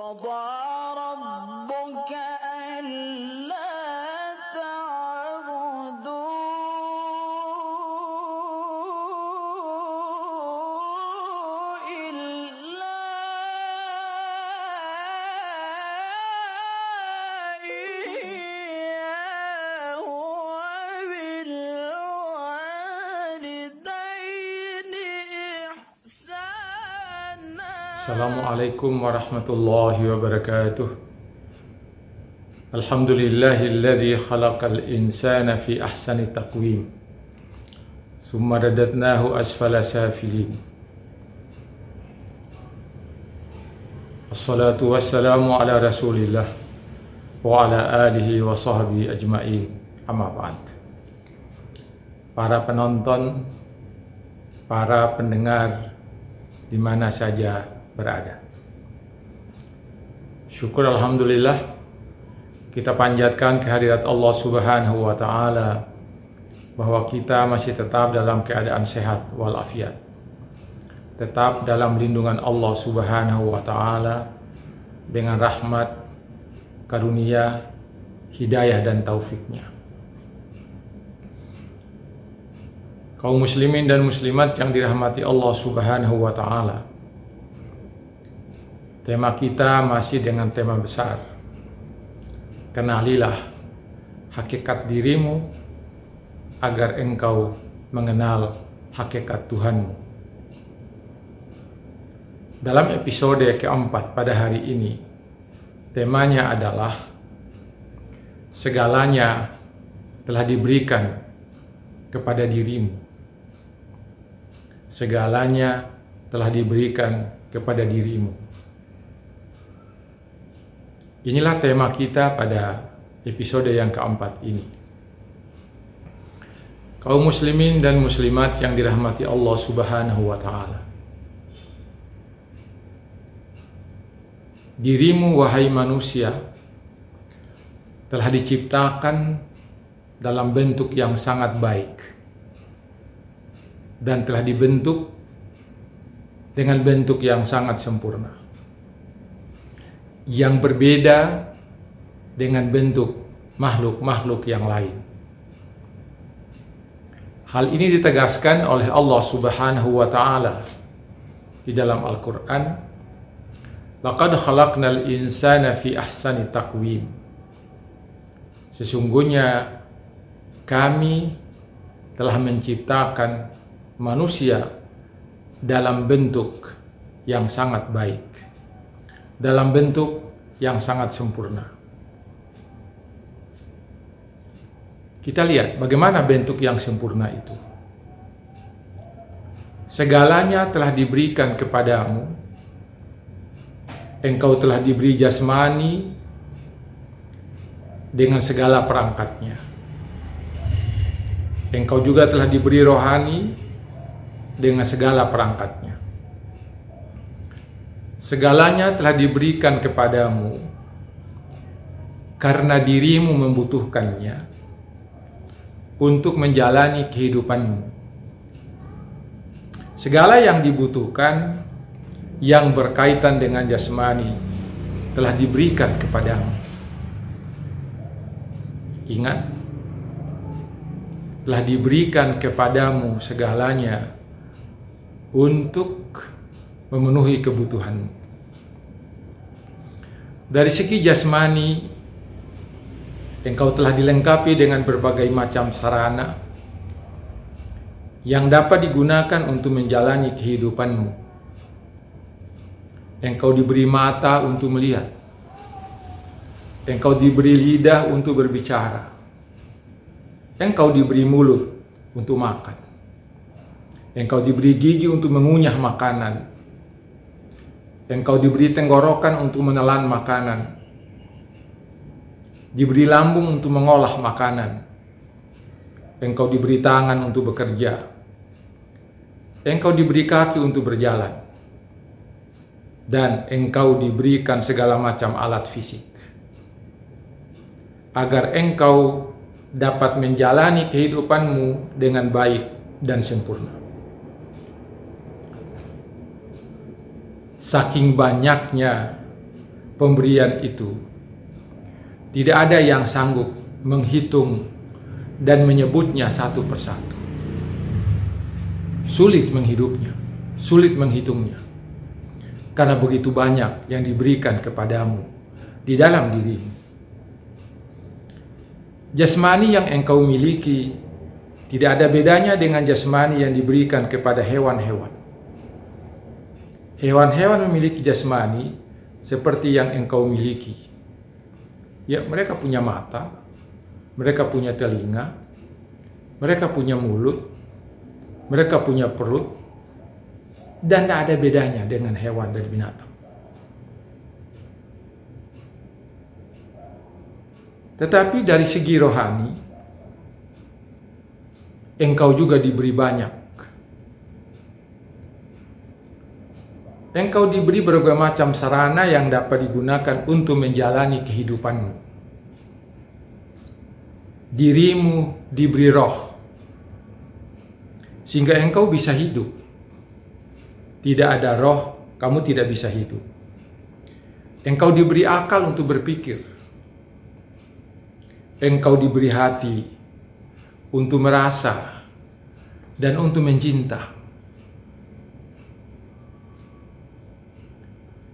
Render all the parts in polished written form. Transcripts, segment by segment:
وقضى ربك ألا تعبدوا إلا إياه وبالوالدين إحسانا. Assalamualaikum warahmatullahi wabarakatuh. Alhamdulillahilladzi khalaqal insana fi ahsani taqwim. Summa radadnahu asfala safilin. Assalatu wassalamu ala Rasulillah wa ala alihi wa sahbihi ajma'in. Amma ba'd. Para penonton, para pendengar di mana saja berada. Syukur alhamdulillah kita panjatkan kehadirat Allah Subhanahu wa taala bahwa kita masih tetap dalam keadaan sehat walafiat. Tetap dalam lindungan Allah Subhanahu wa taala dengan rahmat, karunia, hidayah dan taufiknya. Kaum muslimin dan muslimat yang dirahmati Allah Subhanahu wa taala. Tema kita masih dengan tema besar. Kenalilah hakikat dirimu agar engkau mengenal hakikat Tuhanmu. Dalam episode keempat pada hari ini, temanya adalah segalanya telah diberikan kepada dirimu. Segalanya telah diberikan kepada dirimu. Inilah tema kita pada episode yang keempat ini. Kaum muslimin dan muslimat yang dirahmati Allah Subhanahu wa taala. Dirimu wahai manusia telah diciptakan dalam bentuk yang sangat baik dan telah dibentuk dengan bentuk yang sangat sempurna, yang berbeda dengan bentuk makhluk-makhluk yang lain. Hal ini ditegaskan oleh Allah Subhanahu wa taala di dalam Al-Qur'an. Laqad khalaqnal insana fi ahsani taqwim. Sesungguhnya kami telah menciptakan manusia dalam bentuk yang sangat baik, dalam bentuk yang sangat sempurna. Kita lihat bagaimana bentuk yang sempurna itu. Segalanya telah diberikan kepadamu. Engkau telah diberi jasmani dengan segala perangkatnya. Engkau juga telah diberi rohani dengan segala perangkatnya. Segalanya telah diberikan kepadamu karena dirimu membutuhkannya untuk menjalani kehidupanmu. Segala yang dibutuhkan yang berkaitan dengan jasmani telah diberikan kepadamu. Ingat, telah diberikan kepadamu segalanya untuk memenuhi kebutuhanmu. Dari segi jasmani, engkau telah dilengkapi dengan berbagai macam sarana yang dapat digunakan untuk menjalani kehidupanmu. Engkau diberi mata untuk melihat. Engkau diberi lidah untuk berbicara. Engkau diberi mulut untuk makan. Engkau diberi gigi untuk mengunyah makanan. Engkau diberi tenggorokan untuk menelan makanan. Diberi lambung untuk mengolah makanan. Engkau diberi tangan untuk bekerja. Engkau diberi kaki untuk berjalan. Dan engkau diberikan segala macam alat fisik agar engkau dapat menjalani kehidupanmu dengan baik dan sempurna. Saking banyaknya pemberian itu, tidak ada yang sanggup menghitung dan menyebutnya satu persatu. Sulit menghitungnya. Karena begitu banyak yang diberikan kepadamu di dalam dirimu. Jasmani yang engkau miliki tidak ada bedanya dengan jasmani yang diberikan kepada hewan-hewan. Hewan-hewan memiliki jasmani seperti yang engkau miliki. Ya, mereka punya mata, mereka punya telinga, mereka punya mulut, mereka punya perut, dan tidak ada bedanya dengan hewan dan binatang. Tetapi dari segi rohani, engkau juga diberi banyak. Engkau diberi berbagai macam sarana yang dapat digunakan untuk menjalani kehidupanmu. Dirimu diberi roh, sehingga engkau bisa hidup. Tidak ada roh, kamu tidak bisa hidup. Engkau diberi akal untuk berpikir. Engkau diberi hati untuk merasa dan untuk mencinta.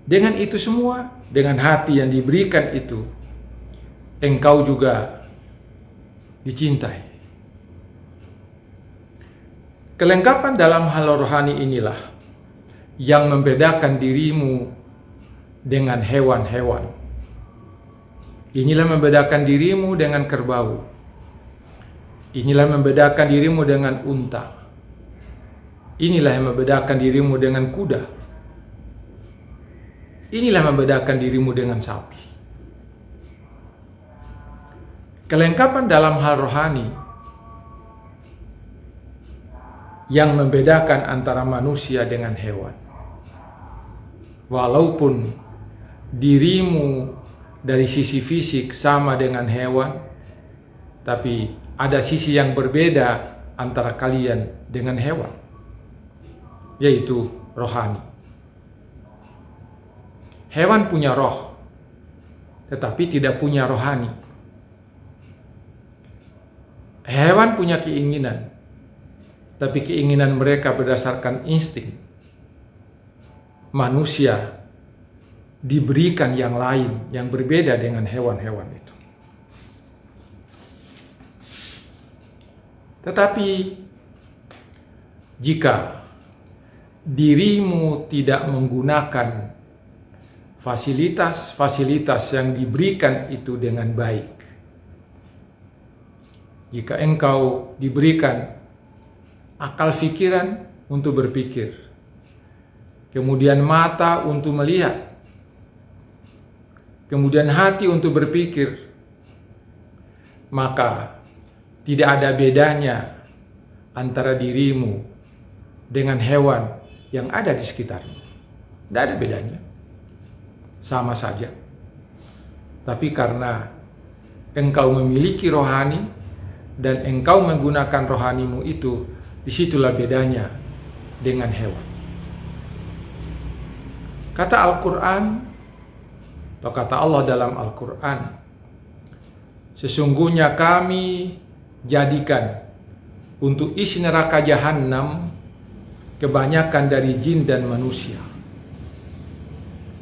Dengan itu semua, dengan hati yang diberikan itu, engkau juga dicintai. Kelengkapan dalam hal rohani inilah yang membedakan dirimu dengan hewan-hewan. Inilah membedakan dirimu dengan kerbau. Inilah membedakan dirimu dengan unta. Inilah yang membedakan dirimu dengan kuda. Inilah membedakan dirimu dengan sapi. Kelengkapan dalam hal rohani yang membedakan antara manusia dengan hewan. Walaupun dirimu dari sisi fisik sama dengan hewan, tapi ada sisi yang berbeda antara kalian dengan hewan, yaitu rohani. Hewan punya roh, tetapi tidak punya rohani. Hewan punya keinginan, tapi keinginan mereka berdasarkan insting. Manusia diberikan yang lain yang berbeda dengan hewan-hewan itu. Tetapi jika dirimu tidak menggunakan fasilitas-fasilitas yang diberikan itu dengan baik, jika engkau diberikan akal pikiran untuk berpikir, kemudian mata untuk melihat, kemudian hati untuk berpikir, maka tidak ada bedanya antara dirimu dengan hewan yang ada di sekitarmu. Tidak ada bedanya. Sama saja. Tapi karena engkau memiliki rohani dan engkau menggunakan rohanimu itu, disitulah bedanya dengan hewan. Kata Al-Quran, atau kata Allah dalam Al-Quran, sesungguhnya kami jadikan untuk isi neraka Jahannam kebanyakan dari jin dan manusia.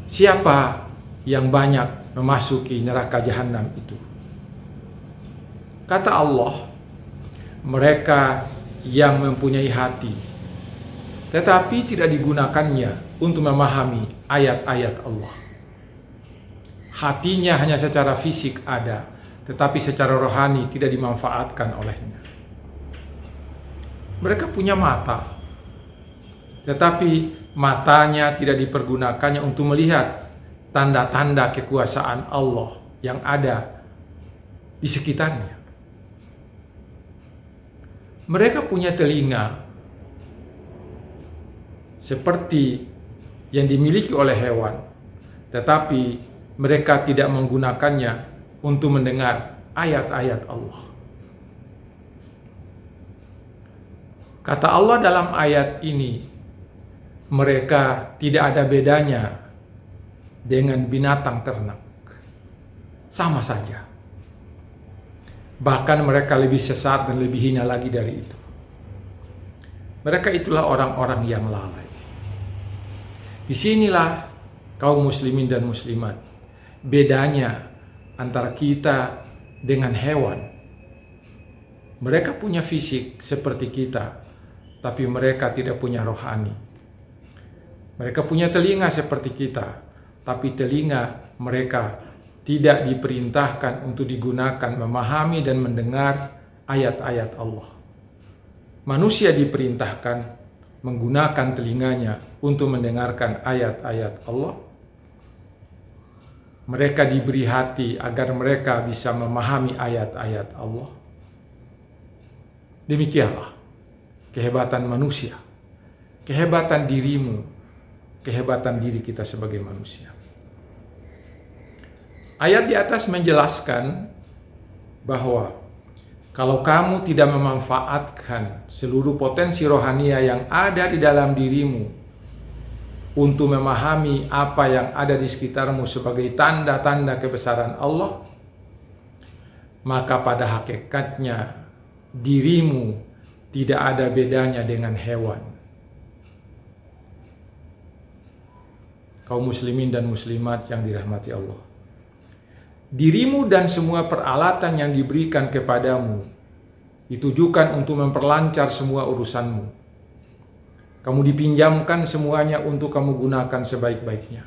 Siapa yang banyak memasuki neraka Jahannam itu? Kata Allah, mereka yang mempunyai hati, tetapi tidak digunakannya untuk memahami ayat-ayat Allah. Hatinya hanya secara fisik ada, tetapi secara rohani tidak dimanfaatkan olehnya. Mereka punya mata, tetapi matanya tidak dipergunakannya untuk melihat tanda-tanda kekuasaan Allah yang ada di sekitarnya. Mereka punya telinga seperti yang dimiliki oleh hewan, tetapi mereka tidak menggunakannya untuk mendengar ayat-ayat Allah. Kata Allah dalam ayat ini, mereka tidak ada bedanya dengan binatang ternak. Sama saja. Bahkan mereka lebih sesat dan lebih hina lagi dari itu. Mereka itulah orang-orang yang lalai. Disinilah kaum muslimin dan muslimat, bedanya antara kita dengan hewan. Mereka punya fisik seperti kita, tapi mereka tidak punya rohani. Mereka punya telinga seperti kita, tapi telinga mereka tidak diperintahkan untuk digunakan memahami dan mendengar ayat-ayat Allah. Manusia diperintahkan menggunakan telinganya untuk mendengarkan ayat-ayat Allah. Mereka diberi hati agar mereka bisa memahami ayat-ayat Allah. Demikianlah kehebatan manusia, kehebatan dirimu, kehebatan diri kita sebagai manusia. Ayat di atas menjelaskan bahwa kalau kamu tidak memanfaatkan seluruh potensi rohania yang ada di dalam dirimu untuk memahami apa yang ada di sekitarmu sebagai tanda-tanda kebesaran Allah, maka pada hakikatnya dirimu tidak ada bedanya dengan hewan. Kaum muslimin dan muslimat yang dirahmati Allah, dirimu dan semua peralatan yang diberikan kepadamu ditujukan untuk memperlancar semua urusanmu. Kamu dipinjamkan semuanya untuk kamu gunakan sebaik-baiknya.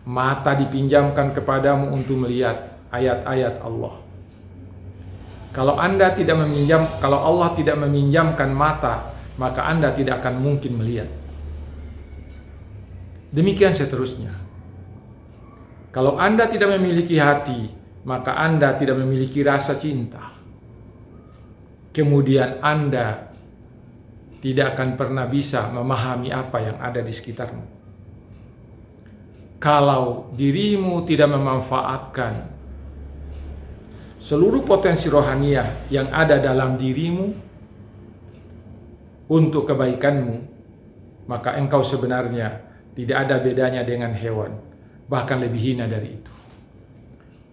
Mata dipinjamkan kepadamu untuk melihat ayat-ayat Allah. Kalau Allah tidak meminjamkan mata, maka Anda tidak akan mungkin melihat. Demikian seterusnya. Kalau Anda tidak memiliki hati, maka Anda tidak memiliki rasa cinta. Kemudian Anda tidak akan pernah bisa memahami apa yang ada di sekitarmu. Kalau dirimu tidak memanfaatkan seluruh potensi rohaniah yang ada dalam dirimu untuk kebaikanmu, maka engkau sebenarnya tidak ada bedanya dengan hewan, bahkan lebih hina dari itu.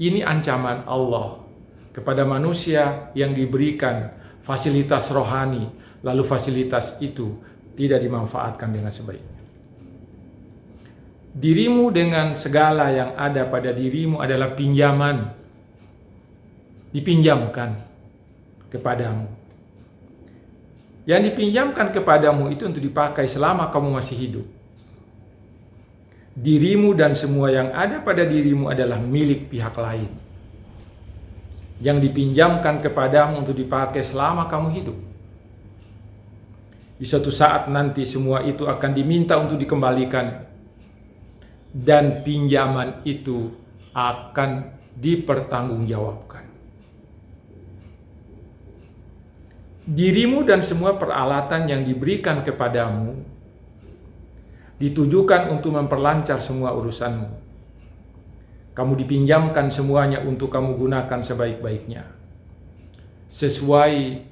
Ini ancaman Allah kepada manusia yang diberikan fasilitas rohani, lalu fasilitas itu tidak dimanfaatkan dengan sebaiknya. Dirimu dengan segala yang ada pada dirimu adalah pinjaman, dipinjamkan kepadamu. Yang dipinjamkan kepadamu itu untuk dipakai selama kamu masih hidup. Dirimu dan semua yang ada pada dirimu adalah milik pihak lain, yang dipinjamkan kepadamu untuk dipakai selama kamu hidup. Di suatu saat nanti semua itu akan diminta untuk dikembalikan, dan pinjaman itu akan dipertanggungjawabkan. Dirimu dan semua peralatan yang diberikan kepadamu ditujukan untuk memperlancar semua urusanmu. Kamu dipinjamkan semuanya untuk kamu gunakan sebaik-baiknya, sesuai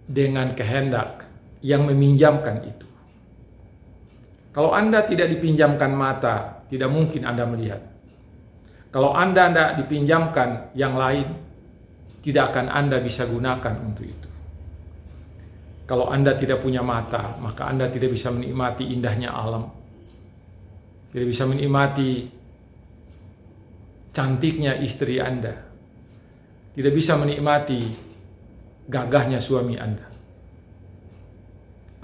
dengan kehendak yang meminjamkan itu. Kalau Anda tidak dipinjamkan mata, tidak mungkin Anda melihat. Kalau Anda tidak dipinjamkan yang lain, tidak akan Anda bisa gunakan untuk itu. Kalau Anda tidak punya mata, maka Anda tidak bisa menikmati indahnya alam, tidak bisa menikmati cantiknya istri Anda, tidak bisa menikmati gagahnya suami Anda.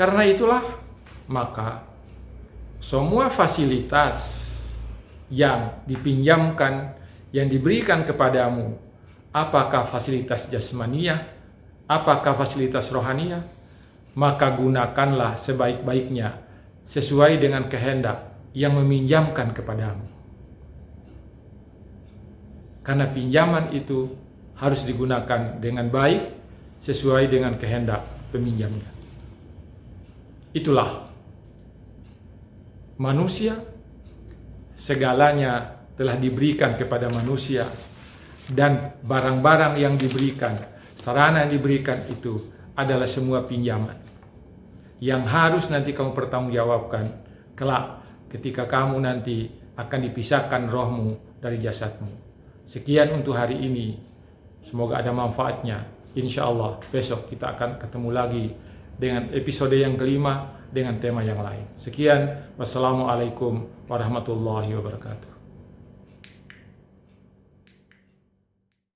Karena itulah, maka semua fasilitas yang dipinjamkan, yang diberikan kepadamu, apakah fasilitas jasmaniah, apakah fasilitas rohaniah, maka gunakanlah sebaik-baiknya sesuai dengan kehendak yang meminjamkan kepadamu. Karena pinjaman itu harus digunakan dengan baik sesuai dengan kehendak peminjamnya. Itulah manusia, segalanya telah diberikan kepada manusia, dan barang-barang yang diberikan, sarana yang diberikan itu adalah semua pinjaman yang harus nanti kamu pertanggungjawabkan kelak ketika kamu nanti akan dipisahkan rohmu dari jasadmu. Sekian untuk hari ini. Semoga ada manfaatnya. Insya Allah besok kita akan ketemu lagi dengan episode yang kelima dengan tema yang lain. Sekian, wassalamualaikum warahmatullahi wabarakatuh.